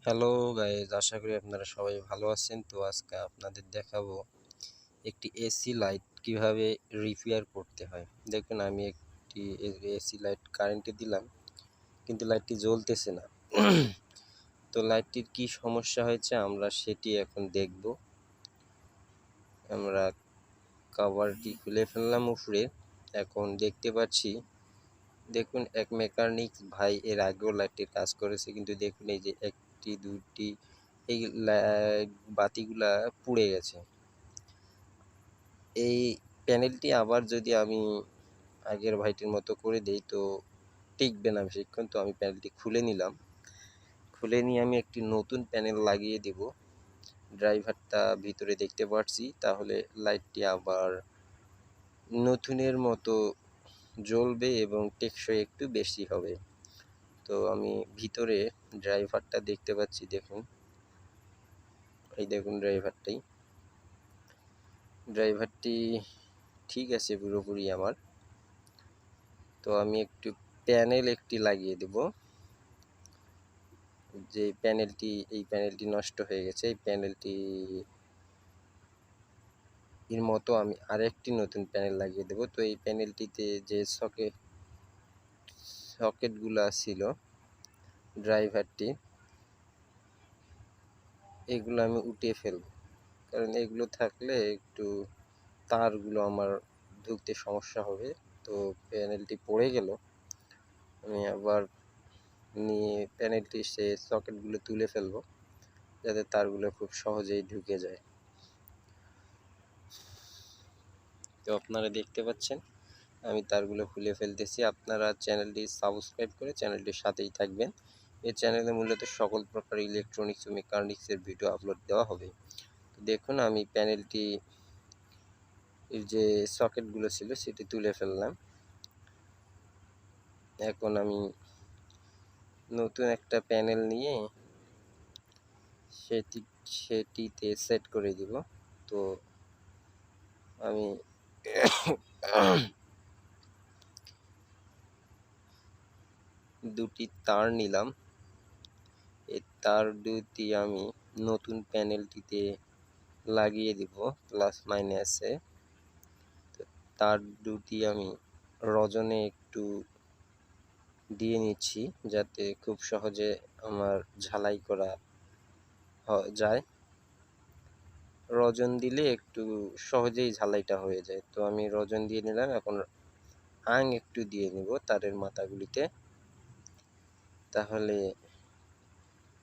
Hello guys, আশা করি আপনারা সবাই ভালো আছেন। তো আজকে আপনাদের দেখাবো একটি এসি লাইট কিভাবে রিপেয়ার করতে হয়। দেখুন, আমি একটি এসি লাইট কারেন্টে দিলাম, কিন্তু লাইটটি জ্বলতেছে না। তো লাইটটির কি সমস্যা হয়েছে আমরা সেটি এখন দেখব। আমরা কভারটি খুলে ফেললাম উপরে। এখন দেখতে পাচ্ছি, দেখুন, এক মেকানিক ভাই এর আগেও লাইটটির কাজ করেছে, কিন্তু দেখুন এই যে একটি দুটি এই বাতিগুলা পুড়ে গেছে। এই প্যানেলটি আবার যদি আমি আগের ভাইটির মতো করে দেই তো টিকবে না বেশিক্ষণ। তো আমি প্যানেলটি খুলে নিলাম। খুলে নিয়ে আমি একটি নতুন প্যানেল লাগিয়ে দেব। ড্রাইভারটা ভিতরে দেখতে পাচ্ছি, তাহলে লাইটটি আবার নতুনের মতো জ্বলবে এবং টেকসই একটু বেশি হবে। তো আমি ভিতরে ড্রাইভারটা দেখতে পাচ্ছি, দেখুন, এই দেখুন ড্রাইভারটি ঠিক আছে পুরোপুরি আমার। তো আমি একটু প্যানেল লাগিয়ে দেব। যে এই প্যানেলটি নষ্ট হয়ে গেছে, এই প্যানেলটি এর মতো আমি আরেকটি নতুন প্যানেল লাগিয়ে দেব। তো এই প্যানেলটিতে যে সকেটগুলো ছিল ড্রাইভারটি, এগুলো আমি উঠিয়ে ফেলব, কারণ এগুলো থাকলে একটু তারগুলো আমার ঢুকতে সমস্যা হবে। তো প্যানেলটি পড়ে গেল, আমি আবার নিয়ে প্যানেলটি সে সকেটগুলো তুলে ফেলবো, যাতে তারগুলো খুব সহজেই ঢুকে যায়। তো আপনারা দেখতে পাচ্ছেন আমি তারগুলো খুলে ফেলতেছি। আপনারা চ্যানেলটি সাবস্ক্রাইব করে চ্যানেলটির সাথেই থাকবেন। এই চ্যানেলে মূলত সকল প্রকার ইলেকট্রনিক্স ও মেকানিক্সের ভিডিও আপলোড দেওয়া হবে। তো দেখুন, আমি প্যানেলটি যে সকেটগুলো ছিল সেটি তুলে ফেললাম। এখন আমি নতুন একটা প্যানেল নিয়ে সেটিতে সেট করে দিব। তো আমি দুটি তার নিলাম। এই তার দুটি আমি নতুন প্যানেলটিতে লাগিয়ে দিব প্লাস মাইনাসে। তার দুটি আমি রজনে একটু দিয়ে নিচ্ছি, যাতে খুব সহজে আমার ঝালাই করা যায়। রজন দিলে একটু সহজেই ঝালাইটা হয়ে যায়। তো আমি রজন দিয়ে নিলাম। এখন আং একটু দিয়ে নিব তারের মাথাগুলিতে, তাহলে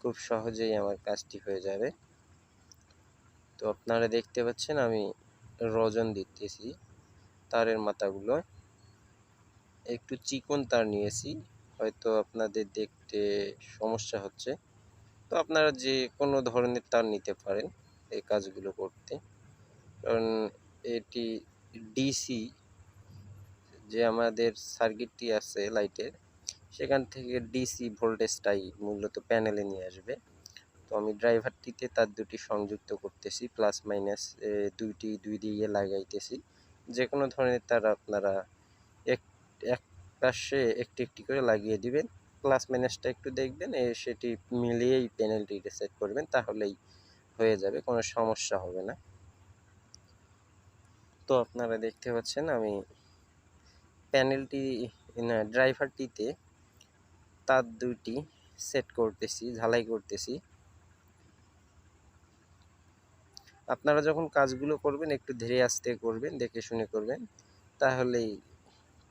খুব সহজেই আমার কাজটি হয়ে যাবে। তো আপনারা দেখতে পাচ্ছেন আমি রজন দিতেছি তারের মাথাগুলো। একটু চিকন তার নিয়েছি, হয়তো আপনাদের দেখতে সমস্যা হচ্ছে। তো আপনারা যে কোনো ধরনের তার নিতে পারেন এই কাজগুলো করতে, কারণ এটি ডিসি যে আমাদের সার্কিটটি আছে লাইটের, সেখান থেকে ডিসি ভোল্টেজটাই মূলত প্যানেলে নিয়ে আসবে। তো আমি ড্রাইভারটিতে তার দুটি সংযুক্ত করতেছি, প্লাস মাইনাস দুই দিকে লাগাইতেছি। যে কোনো ধরনের তার আপনারা এক এক পাশে একটি একটি করে লাগিয়ে দিবেন। প্লাস মাইনাসটা একটু দেখবেন, সেটি মিলিয়েই প্যানেলটি সেট করবেন, তাহলেই হয়ে যাবে, কোনো সমস্যা হবে না। তো আপনারা দেখতে পাচ্ছেন আমি প্যানেলটি ড্রাইভারটিতে তার দুইটি সেট করতেছি, ঝালাই করতেছি। আপনারা যখন কাজগুলো করবেন একটু ধীরে আস্তে করবেন, দেখে শুনে করবেন, তাহলেই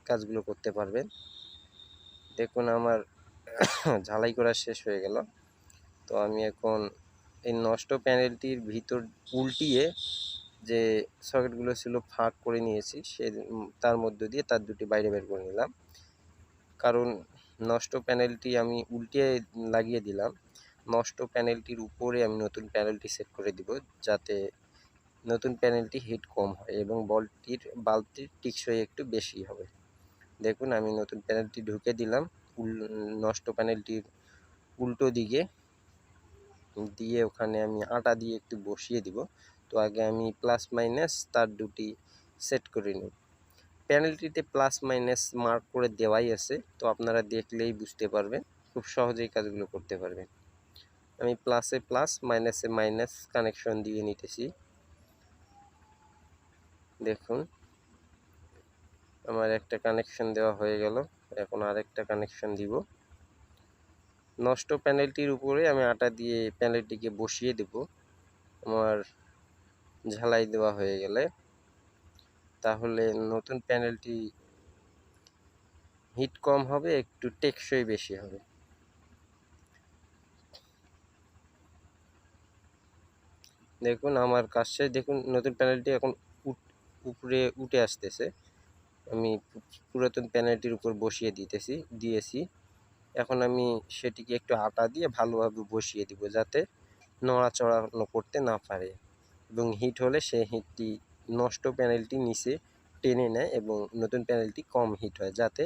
কাজগুলো করতে পারবেন। দেখুন, আমার ঝালাই করা শেষ হয়ে গেল। তো আমি এখন এই নষ্ট প্যানেলটির ভিতর উল্টিয়ে যে সকেটগুলো ছিল ফাঁক করে নিয়েছি, তার মধ্য দিয়ে তার দুটি বাইরে বের করে নিলাম। কারণ নষ্ট প্যানেলটি আমি উল্টিয়ে লাগিয়ে দিলাম, নষ্ট প্যানেলটির উপরে আমি নতুন প্যানেলটি সেট করে দিব, যাতে নতুন প্যানেলটি হিট কম হয় এবং বাল্বটির টেকসই একটু বেশি হবে। দেখুন, আমি নতুন প্যানেলটি ঢুকে দিলাম নষ্ট প্যানেলটির উল্টো দিকে দিয়ে, ওখানে আমি আটা দিয়ে একটু বসিয়ে দিব। তো আগে আমি প্লাস মাইনাস তার দুটি সেট করে নিই। প্যানেলটিতে প্লাস মাইনাস মার্ক করে দেওয়াই আছে, তো আপনারা দেখলেই বুঝতে পারবেন, খুব সহজেই কাজগুলো করতে পারবেন। আমি প্লাসে প্লাস মাইনাসে মাইনাস কানেকশন দিয়ে নিতেছি। দেখুন আমার একটা কানেকশন দেওয়া হয়ে গেল, এখন আরেকটা কানেকশন দিব। নষ্ট প্যানেলটির উপরে আমি আটা দিয়ে প্যানেলটিকে বসিয়ে দেব আমার ঝালাই দেওয়া হয়ে গেলে, তাহলে নতুন প্যানেলটি হিট কম হবে, একটু টেকসই বেশি হবে। দেখুন আমার কাজ শেষ। দেখুন নতুন প্যানেলটি এখন উপরে উঠে আসতেছে। আমি পুরাতন প্যানেলটির উপর বসিয়ে দিয়েছি। এখন আমি সেটিকে একটু আটা দিয়ে ভালোভাবে বসিয়ে দিব, যাতে নড়াচড়া করতে না পারে, এবং হিট হলে সেই হিটটি নষ্ট প্যানেলটি নিচে টেনে নেয় এবং নতুন প্যানেলটি কম হিট হয়, যাতে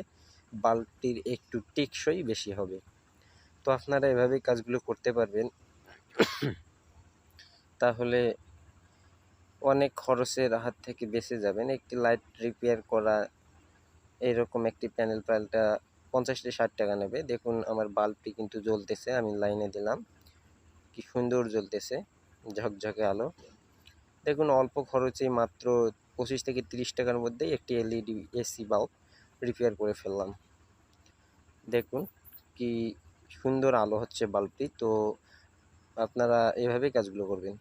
বাল্বটির একটু টেকসই বেশি হবে। তো আপনারা এভাবেই কাজগুলো করতে পারবেন, তাহলে অনেক খরচের হাত থেকে বেঁচে যাবেন। একটি লাইট রিপেয়ার করা এরকম একটি প্যানেল পাল্টা 50 থেকে 60 টাকা নেবে। দেখুন আমার বাল্বটি কিন্তু জ্বলতেছে, আমি লাইনে দিলাম, কি সুন্দর জ্বলতেছে, ঝকঝকে আলো। দেখুন অল্প খরচে মাত্র 25 থেকে 30 টাকার মধ্যেই একটি এলইডি এসি বাল্ব রিপেয়ার করে ফেললাম। দেখুন কি সুন্দর আলো হচ্ছে বাল্বটি। তো আপনারা এভাবেই কাজগুলো করবেন।